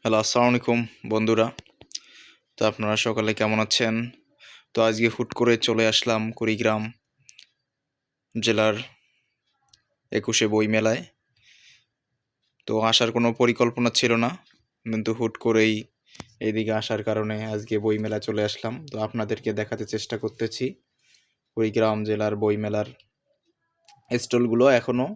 Hello, আসসালামু আলাইকুম বন্ধুরা। তো আপনারা সকালে কেমন আছেন? তো আজকে হুট করে চলে আসলাম কুড়িগ্রাম জেলার ২১শে বইমেলায়। তো আসার কোনো পরিকল্পনা ছিল না, কিন্তু হুট করেই এইদিকে আসার কারণে আজকে বইমেলায় চলে আসলাম। তো আপনাদেরকে দেখাতে চেষ্টা করতেছি কুড়িগ্রাম জেলার বইমেলার স্টলগুলো। এখনও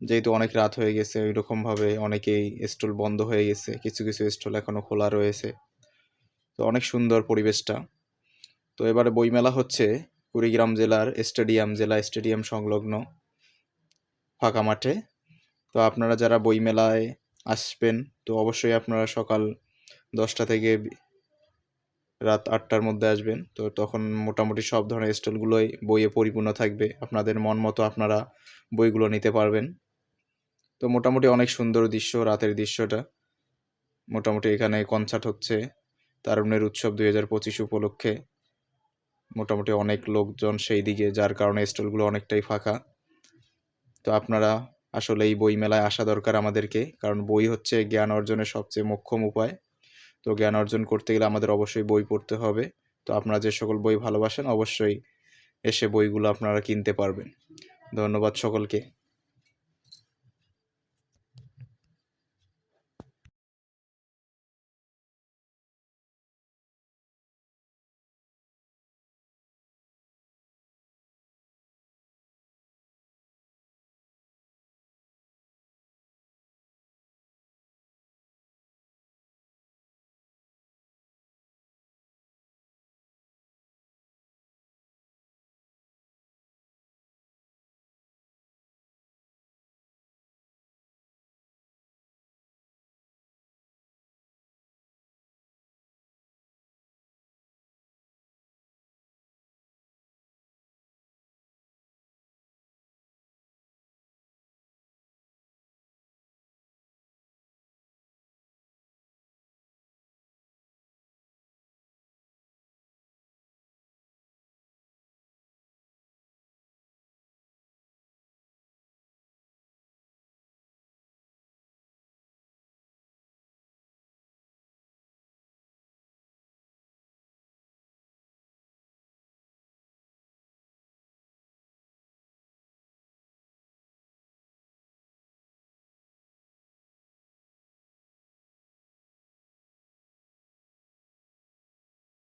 যেহেতু অনেক রাত হয়ে গেছে, ওইরকমভাবে অনেকেই স্টল বন্ধ হয়ে গেছে, কিছু কিছু স্টল এখনও খোলা রয়েছে। তো অনেক সুন্দর পরিবেশটা। তো এবারে বইমেলা হচ্ছে কুড়িগ্রাম জেলার জেলা স্টেডিয়াম সংলগ্ন ফাঁকা মাঠে। তো আপনারা যারা বইমেলায় আসবেন, তো অবশ্যই আপনারা সকাল 10টা থেকে রাত 8টার মধ্যে আসবেন। তো তখন মোটামুটি সব ধরনের স্টলগুলোই বইয়ে পরিপূর্ণ থাকবে, আপনাদের মন মতো আপনারা বইগুলো নিতে পারবেন। তো মোটামুটি অনেক সুন্দর দৃশ্য, রাতের দৃশ্যটা। মোটামুটি এখানে কনসার্ট হচ্ছে তারুণ্যের উৎসব 2025 উপলক্ষে। মোটামুটি অনেক লোকজন সেই দিকে, যার কারণে স্টলগুলো অনেকটাই ফাঁকা। তো আপনারা আসলে এই বই মেলায় আসা দরকার আমাদেরকে, কারণ বই হচ্ছে জ্ঞান অর্জনের সবচেয়ে মোক্ষম উপায়। তো জ্ঞান অর্জন করতে গেলে আমাদের অবশ্যই বই পড়তে হবে। তো আপনারা যে সকল বই ভালোবাসেন, অবশ্যই এসে বইগুলো আপনারা কিনতে পারবেন। ধন্যবাদ সকলকে।